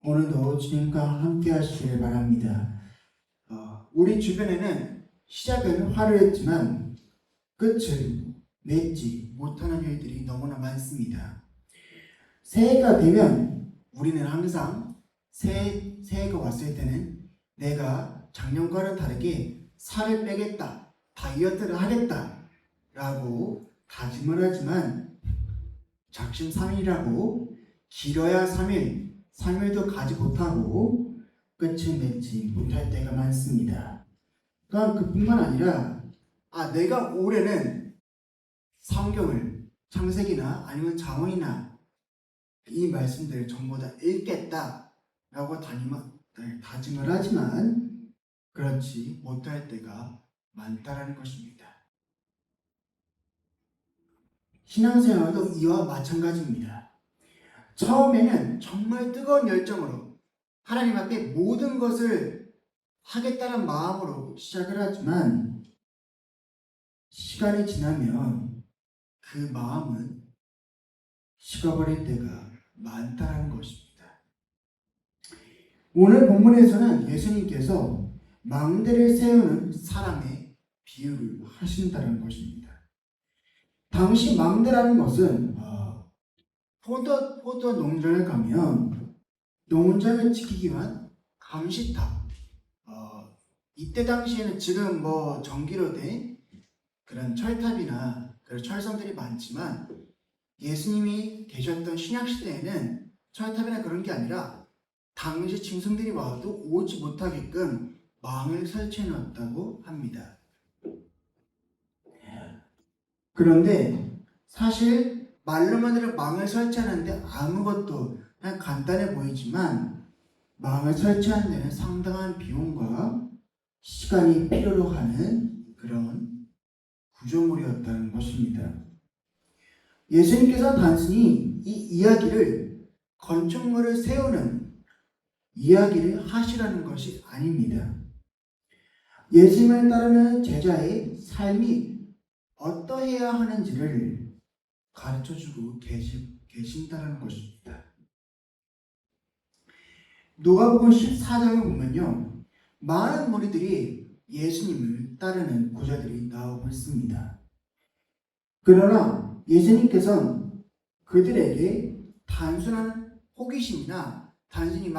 오늘도 주님과 함께 하시기를 바랍니다. 우리 주변에는 시작은 화려했지만 끝을 맺지 못하는 일들이 너무나 많습니다. 새해가 되면 우리는 항상 새해가 왔을 때는 내가 작년과는 다르게 살을 빼겠다, 다이어트를 하겠다 라고 다짐을 하지만 작심삼일이라고 길어야 3일, 3일도 가지 못하고 끝을 맺지 못할 때가 많습니다. 또한 그뿐만 아니라 내가 올해는 성경을 창세기나 아니면 잠언이나 이 말씀들을 전부 다 읽겠다라고 다짐을 하지만 그렇지 못할 때가 많다라는 것입니다. 신앙생활도 이와 마찬가지입니다. 처음에는 정말 뜨거운 열정으로 하나님 앞에 모든 것을 하겠다는 마음으로 시작을 하지만 시간이 지나면 그 마음은 식어버릴 때가 많다는 것입니다. 오늘 본문에서는 예수님께서 망대를 세우는 사람의 비유를 하신다는 것입니다. 당시 망대라는 것은 포도 농장에 가면 농장을 지키기 위한 감시탑. 이때 당시에는 지금 전기로 된 그런 철탑이나 그런 철성들이 많지만 예수님이 계셨던 신약시대에는 철탑이나 그런 게 아니라 당시 짐승들이 와도 오지 못하게끔 망을 설치해 놨다고 합니다. 그런데 사실 말로만으로 망을 설치하는데 아무것도 그냥 간단해 보이지만 망을 설치하는 데는 상당한 비용과 시간이 필요로 하는 그런 구조물이었다는 것입니다. 예수님께서 단순히 이 이야기를 건축물을 세우는 이야기를 하시라는 것이 아닙니다. 예수님을 따르는 제자의 삶이 어떠해야 하는지를 가르쳐주고 계신다는 것입니다. 누가복음 14장을 보면요, 많은 무리들이 예수님을 따르는 구절들이 나오고 있습니다. 그러나 예수님께서는 그들에게 단순한 호기심이나 단순히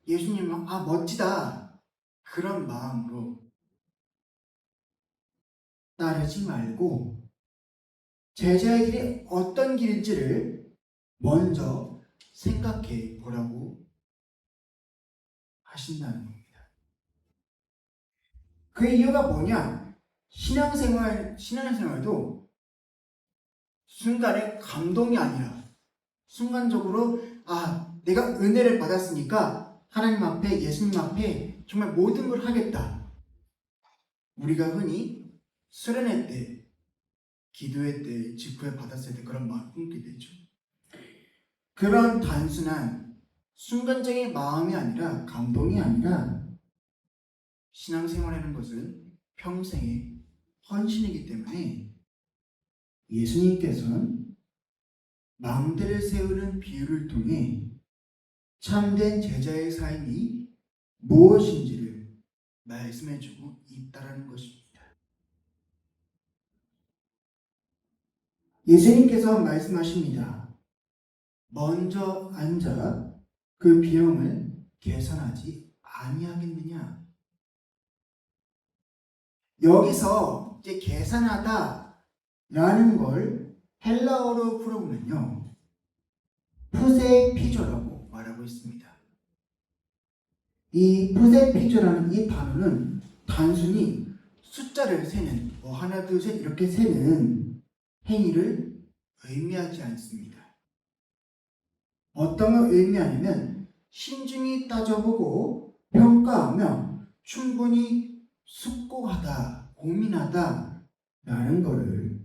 예수님을 멋지다 그런 마음으로 따르지 말고 제자의 길이 어떤 길인지를 먼저 생각해 보라고 하신다는 겁니다. 그 이유가 뭐냐? 신앙생활도 순간의 감동이 아니라 순간적으로 내가 은혜를 받았으니까 하나님 앞에 예수님 앞에 정말 모든 걸 하겠다. 우리가 흔히 수련회 때, 기도회 때, 직후에 받았을 때 그런 마음을 품게 되죠. 그런 단순한 순간적인 마음이 아니라 감동이 아니라 신앙생활이라는 것은 평생의 헌신이기 때문에 예수님께서는 망대를 세우는 비유를 통해 참된 제자의 삶이 무엇인지를 말씀해주고 있다는 것입니다. 예수님께서 말씀하십니다. 먼저 앉아 그 비용을 계산하지 아니하겠느냐. 여기서 이제 계산하다 라는 걸 헬라어로 풀어보면요, 푸세피조라고 말하고 있습니다. 이 푸세피조라는 이 단어는 단순히 숫자를 세는 하나 둘 셋 이렇게 세는 행위를 의미하지 않습니다. 어떤 걸 의미하냐면 신중히 따져보고 평가하며 충분히 숙고하다, 고민하다 라는 것을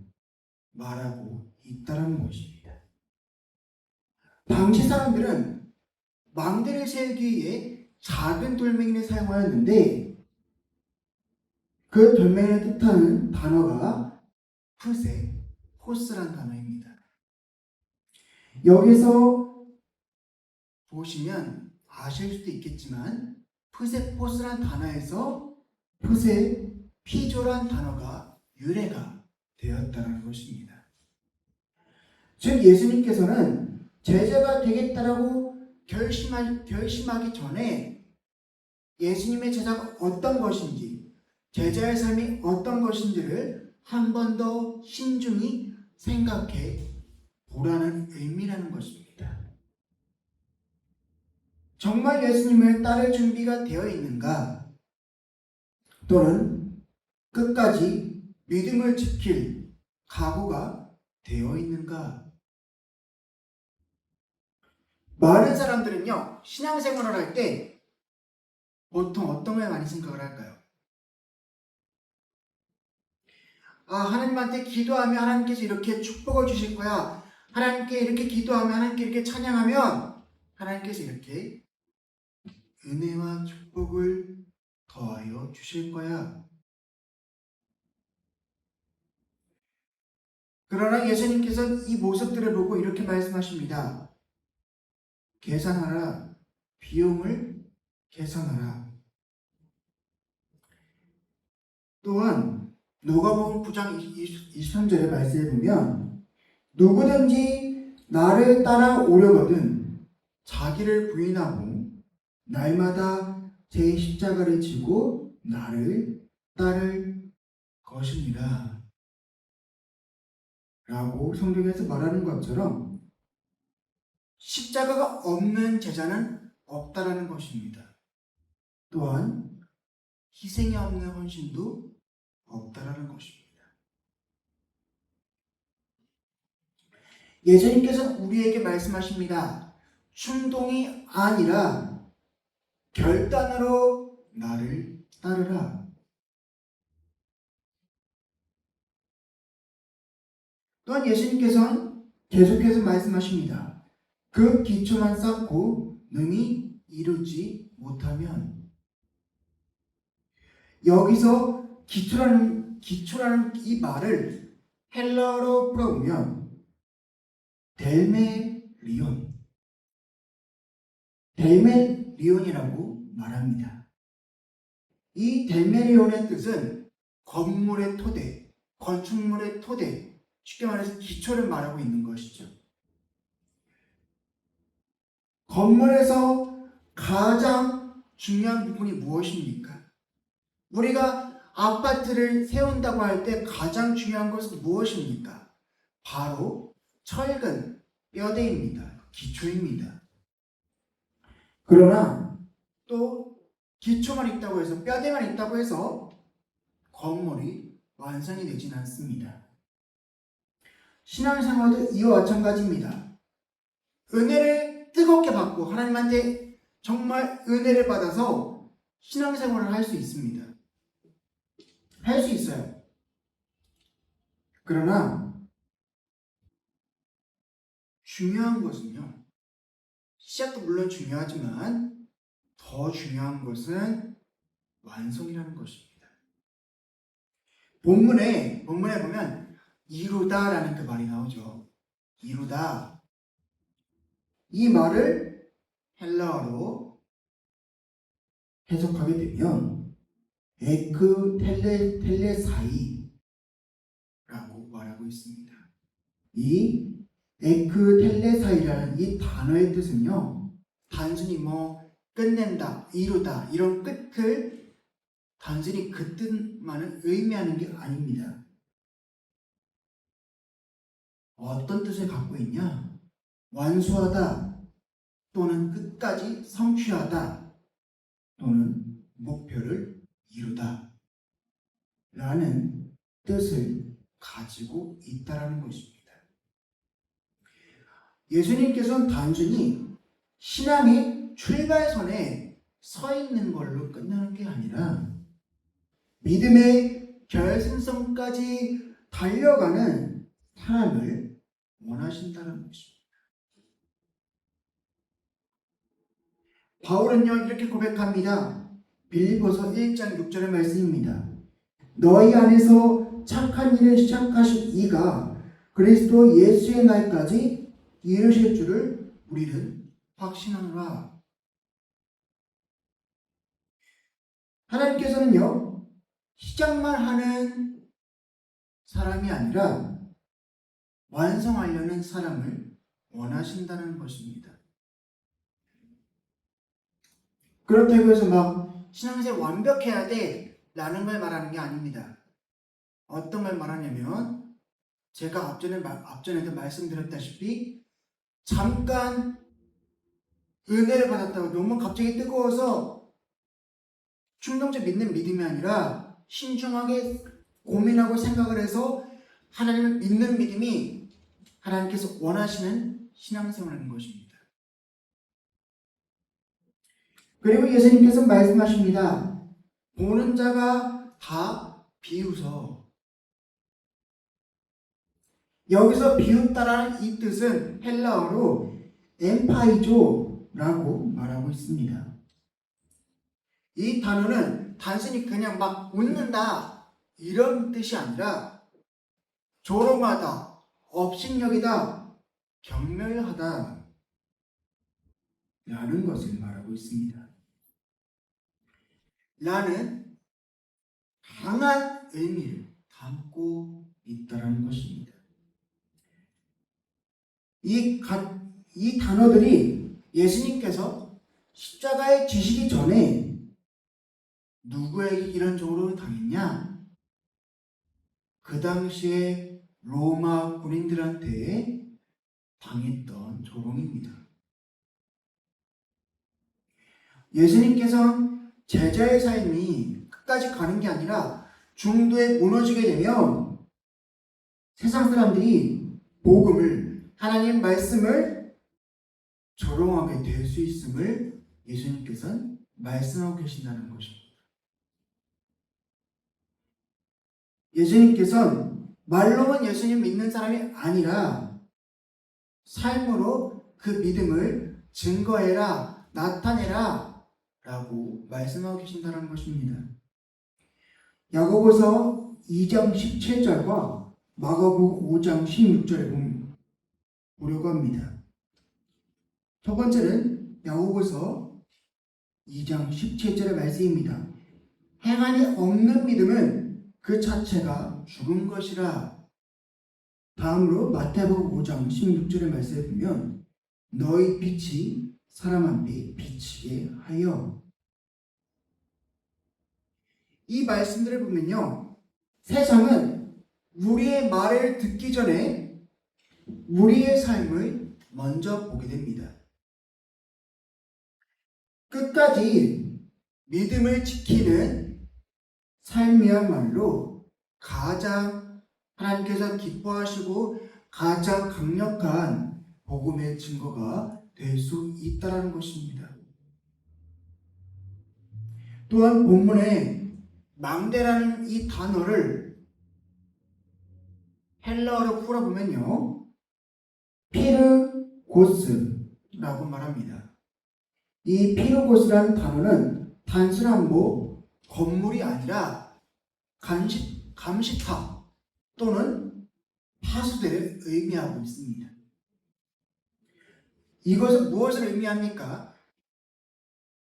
말하고 있다는 것입니다. 당시 사람들은 망대를 세우기 위해 작은 돌멩이를 사용하였는데 그 돌멩이를 뜻하는 단어가 호스란 단어입니다. 여기서 보시면 아실 수도 있겠지만 프세포스란 단어에서 프세, 피조란 단어가 유래가 되었다는 것입니다. 즉 예수님께서는 제자가 되겠다라고 결심하기 전에 예수님의 제자가 어떤 것인지, 제자의 삶이 어떤 것인지를 한 번 더 신중히 생각해 보라는 의미라는 것입니다. 정말 예수님을 따를 준비가 되어 있는가? 또는 끝까지 믿음을 지킬 각오가 되어 있는가? 많은 사람들은요, 신앙생활을 할 때 보통 어떤 걸 많이 생각을 할까요? 하나님한테 기도하면 하나님께서 이렇게 축복을 주실 거야. 하나님께 이렇게 기도하면, 하나님께 이렇게 찬양하면 하나님께서 이렇게 은혜와 축복을 더하여 주실 거야. 그러나 예수님께서는 이 모습들을 보고 이렇게 말씀하십니다. 계산하라. 비용을 계산하라. 또한 누가복음 9장 23절의 말씀에 보면 누구든지 나를 따라오려거든 자기를 부인하고 날마다 제 십자가를 지고 나를 따를 것이니라 라고 성경에서 말하는 것처럼 십자가가 없는 제자는 없다라는 것입니다. 또한 희생이 없는 헌신도 없다라는 것입니다. 예수님께서는 우리에게 말씀하십니다. 충동이 아니라 결단으로 나를 따르라. 또한 예수님께서는 계속해서 말씀하십니다. 그 기초만 쌓고 능히 이루지 못하면, 여기서 기초라는 이 말을 헬라어로 풀어보면 델메리온이라고 말합니다. 이 델메리온의 뜻은 건물의 토대, 건축물의 토대, 쉽게 말해서 기초를 말하고 있는 것이죠. 건물에서 가장 중요한 부분이 무엇입니까? 우리가 아파트를 세운다고 할 때 가장 중요한 것은 무엇입니까? 바로 철근, 뼈대입니다. 기초입니다. 그러나 또 기초만 있다고 해서, 뼈대만 있다고 해서 건물이 완성이 되진 않습니다. 신앙생활도 이와 마찬가지입니다. 은혜를 뜨겁게 받고 하나님한테 정말 은혜를 받아서 신앙생활을 할 수 있습니다. 할 수 있어요. 그러나 중요한 것은요, 시작도 물론 중요하지만 더 중요한 것은 완성이라는 것입니다. 본문에 보면 이루다라는 그 말이 나오죠. 이루다. 이 말을 헬라어로 해석하게 되면 에크 텔레사이라고 말하고 있습니다. 이 에크 텔레사이라는 이 단어의 뜻은요, 단순히 끝낸다, 이루다 이런 끝을 단순히 그 뜻만을 의미하는 게 아닙니다. 어떤 뜻을 갖고 있냐? 완수하다, 또는 끝까지 성취하다, 또는 목표를 이루다 라는 뜻을 가지고 있다는 것입니다. 예수님께서는 단순히 신앙의 출발선에 서 있는 걸로 끝나는 게 아니라 믿음의 결승선까지 달려가는 사람을 원하신다는 것입니다. 바울은요, 이렇게 고백합니다. 빌립보서 1장 6절의 말씀입니다. 너희 안에서 착한 일을 시작하신 이가 그리스도 예수의 날까지 이루실 줄을 우리는 확신하노라. 하나님께서는요, 시작만 하는 사람이 아니라 완성하려는 사람을 원하신다는 것입니다. 그렇다고 해서 막 신앙생활 완벽해야 돼 라는 걸 말하는 게 아닙니다. 어떤 걸 말하냐면 제가 앞전에도 말씀드렸다시피 잠깐 은혜를 받았다고 너무 갑자기 뜨거워서 충동적 믿는 믿음이 아니라 신중하게 고민하고 생각을 해서 하나님을 믿는 믿음이 하나님께서 원하시는 신앙생활인 것입니다. 그리고 예수님께서 말씀하십니다. 보는 자가 다 비웃어. 여기서 비웃다라는 이 뜻은 헬라어로 엠파이조라고 말하고 있습니다. 이 단어는 단순히 그냥 막 웃는다 이런 뜻이 아니라 조롱하다, 업신여기다, 경멸하다 라는 것을 말하고 있습니다. 라는 강한 의미를 담고 있다는 것입니다. 이 단어들이 예수님께서 십자가에 지시기 전에 누구에게 이런 조롱을 당했냐? 그 당시에 로마 군인들한테 당했던 조롱입니다. 예수님께서는 제자의 삶이 끝까지 가는 게 아니라 중도에 무너지게 되면 세상 사람들이 복음을, 하나님 말씀을 조롱하게 될 수 있음을 예수님께서는 말씀하고 계신다는 것입니다. 예수님께서는 말로만 예수님 믿는 사람이 아니라 삶으로 그 믿음을 증거해라, 나타내라 라고 말씀하고 계신다는 것입니다. 야고보서 2장 17절과 마가복음 5장 16절에 보려고 합니다. 첫 번째는 야고보서 2장 17절의 말씀입니다. 행함이 없는 믿음은 그 자체가 죽은 것이라. 다음으로 마태복음 5장 16절의 말씀을 보면 너희 빛이 사람 앞에 비치게 하여. 이 말씀들을 보면요, 세상은 우리의 말을 듣기 전에 우리의 삶을 먼저 보게 됩니다. 끝까지 믿음을 지키는 삶이야말로 가장 하나님께서 기뻐하시고 가장 강력한 복음의 증거가 될 수 있다는 것입니다. 또한 본문에 망대라는 이 단어를 헬라어로 풀어보면요, 피르고스라고 말합니다. 이 피르고스라는 단어는 단순한 건물이 아니라 감시탑 또는 파수대를 의미하고 있습니다. 이것은 무엇을 의미합니까?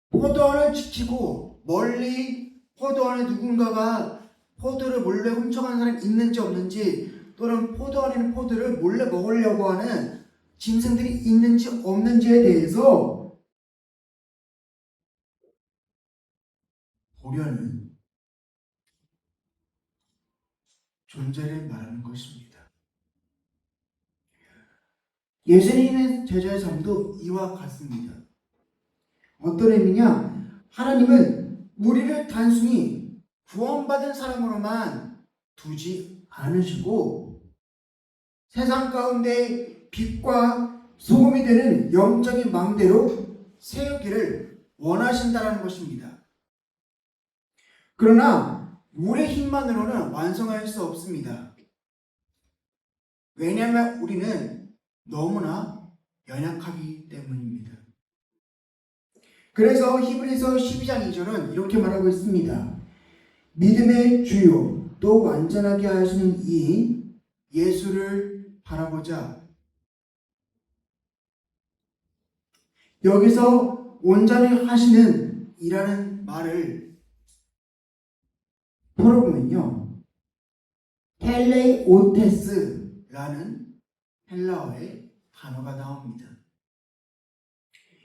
포도원을 지키고 멀리 포도원에 누군가가 포도를 몰래 훔쳐가는 사람이 있는지 없는지, 또는 포도원에 있는 포도를 몰래 먹으려고 하는 짐승들이 있는지 없는지에 대해서 보려는 존재를 말하는 것입니다. 예수님의 제자의 삶도 이와 같습니다. 어떤 의미냐? 하나님은 우리를 단순히 구원받은 사람으로만 두지 않으시고 세상 가운데 빛과 소금이 되는 영적인 망대로 세우기를 원하신다는 것입니다. 그러나 우리의 힘만으로는 완성할 수 없습니다. 왜냐하면 우리는 너무나 연약하기 때문입니다. 그래서 히브리서 12장 2절은 이렇게 말하고 있습니다. 믿음의 주요 또 완전하게 하시는 이인 예수를 바라보자. 여기서 온전히 하시는 이라는 말을 풀어보면요, 텔레오테스라는 헬라어의 단어가 나옵니다.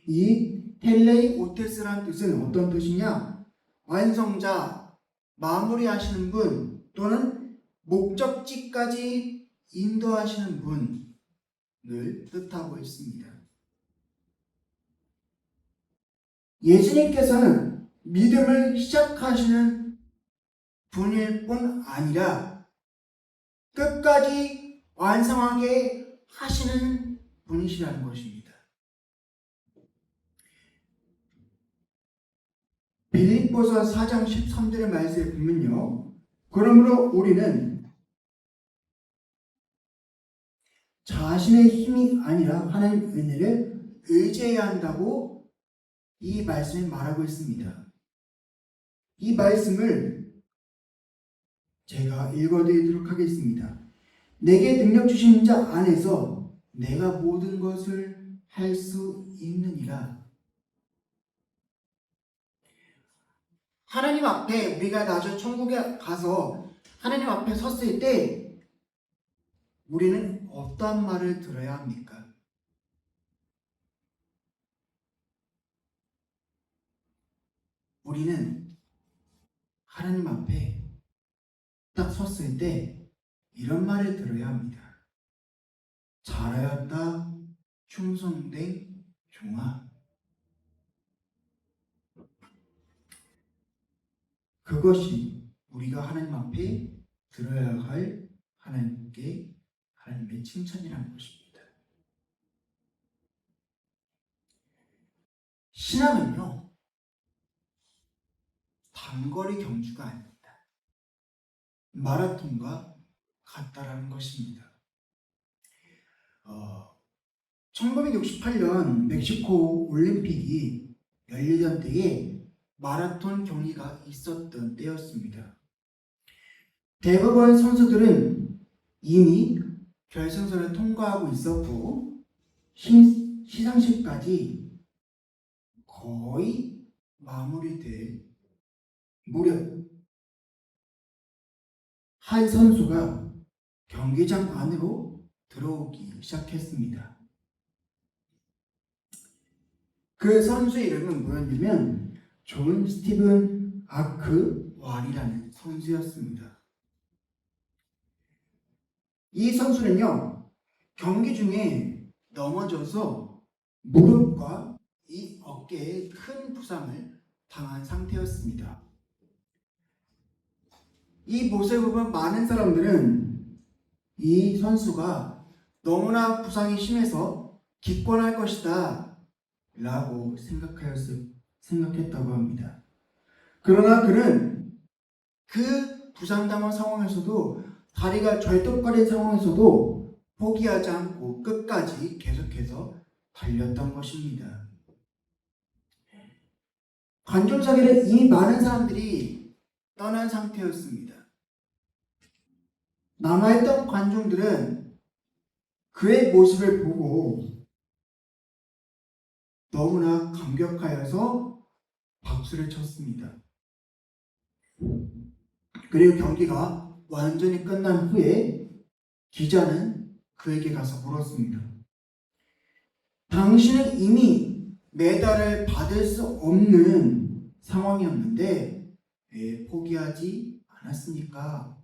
이 텔레오테스란 뜻은 어떤 뜻이냐? 완성자, 마무리하시는 분 또는 목적지까지 인도하시는 분을 뜻하고 있습니다. 예수님께서는 믿음을 시작하시는 분일 뿐 아니라 끝까지 완성하게 하시는 분이시라는 것입니다. 빌립보서 4장 13절의 말씀에 보면요, 그러므로 우리는 자신의 힘이 아니라 하나님 은혜를 의지해야 한다고 이 말씀에 말하고 있습니다. 이 말씀을 제가 읽어드리도록 하겠습니다. 내게 능력 주신 자 안에서 내가 모든 것을 할 수 있느니라. 하나님 앞에 우리가 나중 천국에 가서 하나님 앞에 섰을 때 우리는 어떠한 말을 들어야 합니까? 우리는 하나님 앞에 딱 섰을 때 이런 말을 들어야 합니다. 잘하였다, 충성된 종아. 그것이 우리가 하나님 앞에 들어야 할 하나님의 칭찬이라는 것입니다. 신앙은요, 단거리 경주가 아닙니다. 마라톤과 같다라는 것입니다. 1968년 멕시코 올림픽이 열리던 때에 마라톤 경기가 있었던 때였습니다. 대부분 선수들은 이미 결승선을 통과하고 있었고 시상식까지 거의 마무리될 무렵 한 선수가 경기장 안으로 들어오기 시작했습니다. 그 선수 이름은 뭐였냐면 존 스티븐 아크왈이라는 선수였습니다. 이 선수는요, 경기 중에 넘어져서 무릎과 이 어깨에 큰 부상을 당한 상태였습니다. 이 모습을 보면 많은 사람들은 이 선수가 너무나 부상이 심해서 기권할 것이다 라고 생각했다고 합니다. 그러나 그는 그 부상당한 상황에서도, 다리가 절뚝거린 상황에서도 포기하지 않고 끝까지 계속해서 달렸던 것입니다. 관중석에는 이미 많은 사람들이 떠난 상태였습니다. 남아있던 관중들은 그의 모습을 보고 너무나 감격하여서 박수를 쳤습니다. 그리고 경기가 완전히 끝난 후에 기자는 그에게 가서 물었습니다. 당신은 이미 메달을 받을 수 없는 상황이었는데 왜 포기하지 않았습니까?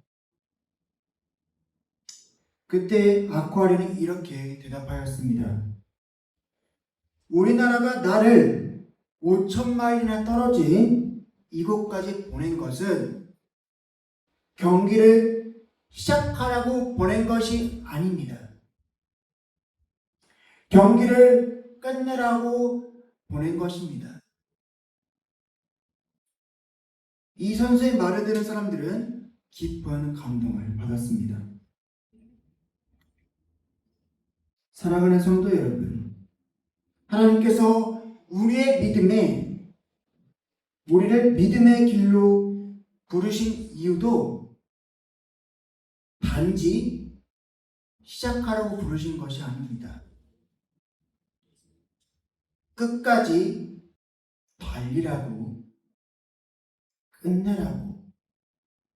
그때 아쿠아리는 이렇게 대답하였습니다. 우리나라가 나를 5,000마일이나 떨어진 이곳까지 보낸 것은 경기를 시작하라고 보낸 것이 아닙니다. 경기를 끝내라고 보낸 것입니다. 이 선수의 말을 들은 사람들은 깊은 감동을 받았습니다. 사랑하는 성도 여러분, 하나님께서 우리를 믿음의 길로 부르신 이유도 단지 시작하라고 부르신 것이 아닙니다. 끝까지 달리라고, 끝내라고,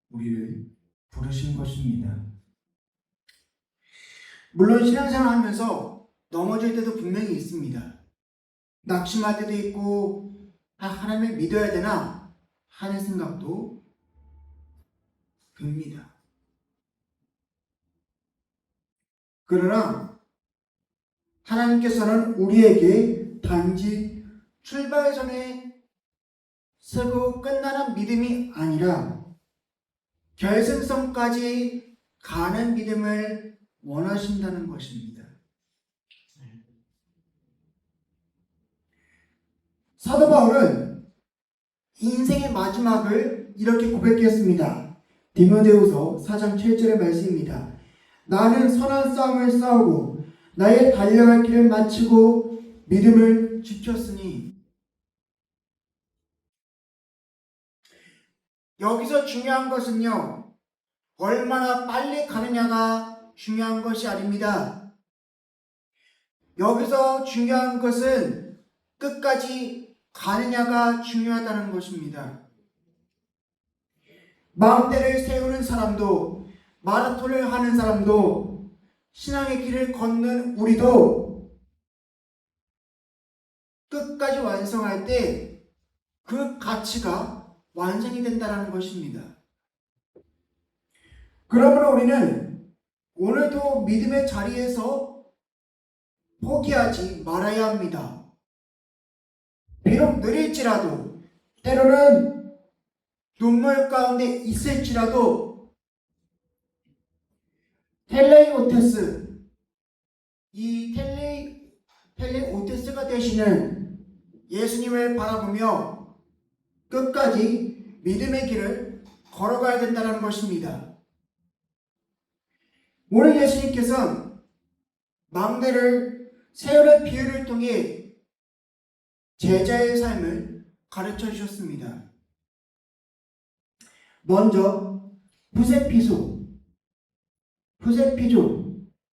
우리를 부르신 것입니다. 물론 신앙생활 하면서 넘어질 때도 분명히 있습니다. 낙심할 때도 있고 하나님을 믿어야 되나 하는 생각도 듭니다. 그러나 하나님께서는 우리에게 단지 출발점에 서고 끝나는 믿음이 아니라 결승선까지 가는 믿음을 원하신다는 것입니다. 사도 바울은 인생의 마지막을 이렇게 고백했습니다. 디모데후서 4장 7절의 말씀입니다. 나는 선한 싸움을 싸우고 나의 달려갈 길을 마치고 믿음을 지켰으니. 여기서 중요한 것은요, 얼마나 빨리 가느냐가 중요한 것이 아닙니다. 여기서 중요한 것은 끝까지 가느냐가 중요하다는 것입니다. 마음대를 세우는 사람도, 마라톤을 하는 사람도, 신앙의 길을 걷는 우리도 끝까지 완성할 때 그 가치가 완성이 된다는 것입니다. 그러므로 우리는 오늘도 믿음의 자리에서 포기하지 말아야 합니다. 비록 느릴지라도, 때로는 눈물 가운데 있을지라도, 텔레오테스, 이 텔레오테스가 되시는 예수님을 바라보며 끝까지 믿음의 길을 걸어가야 된다는 것입니다. 오늘 예수님께서는 망대를 세우는 비유를 통해 제자의 삶을 가르쳐 주셨습니다. 먼저 부세피조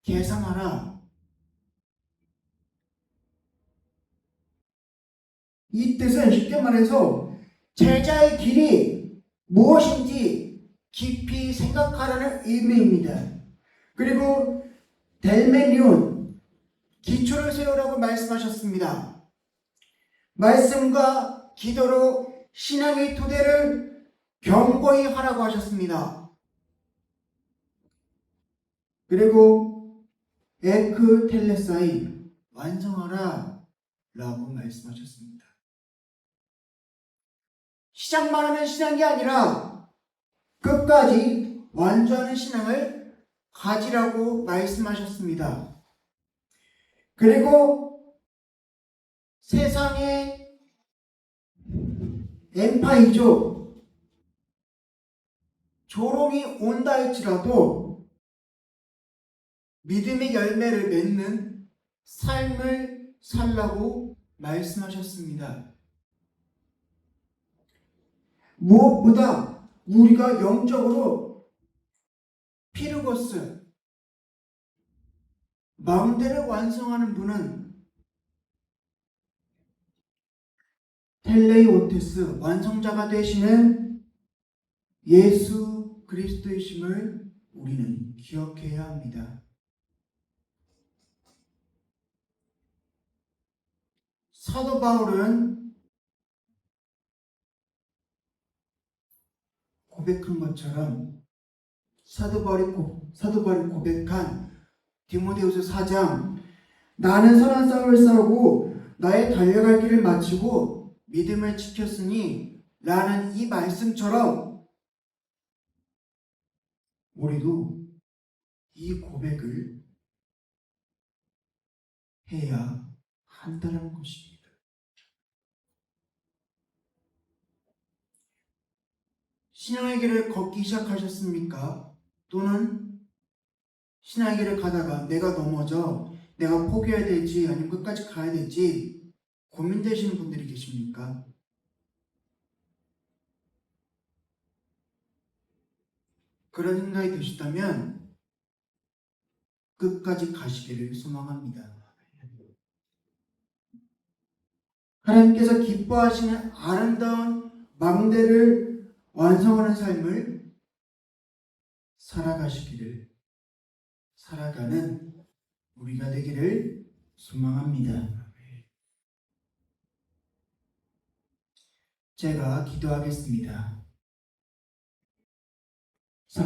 계산하라. 이 뜻은 쉽게 말해서 제자의 길이 무엇인지 깊이 생각하라는 의미입니다. 그리고 델메니온, 기초를 세우라고 말씀하셨습니다. 말씀과 기도로 신앙의 토대를 견고히 하라고 하셨습니다. 그리고 에크텔레사이, 완성하라 라고 말씀하셨습니다. 시작만 하는 신앙이 아니라 끝까지 완주하는 신앙을 가지라고 말씀하셨습니다. 그리고 세상의 엔파이죠. 조롱이 온다 할지라도 믿음의 열매를 맺는 삶을 살라고 말씀하셨습니다. 무엇보다 우리가 영적으로 피르고스, 마음대로 완성하는 분은 텔레이오테스, 완성자가 되시는 예수 그리스도이심을 우리는 기억해야 합니다. 사도 바울은 고백한 것처럼 사도 바울이 고백한 디모데후서 4장, 나는 선한 싸움을 싸우고 나의 달려갈 길을 마치고 믿음을 지켰으니 라는 이 말씀처럼 우리도 이 고백을 해야 한다는 것입니다. 신앙의 길을 걷기 시작하셨습니까? 또는 신앙의 길을 가다가 내가 넘어져, 내가 포기해야 될지 아니면 끝까지 가야 될지 고민되시는 분들이 계십니까? 그런 생각이 드시다면 끝까지 가시기를 소망합니다. 하나님께서 기뻐하시는 아름다운 망대를 완성하는 삶을 살아가는 우리가 되기를 소망합니다. 제가 기도하겠습니다.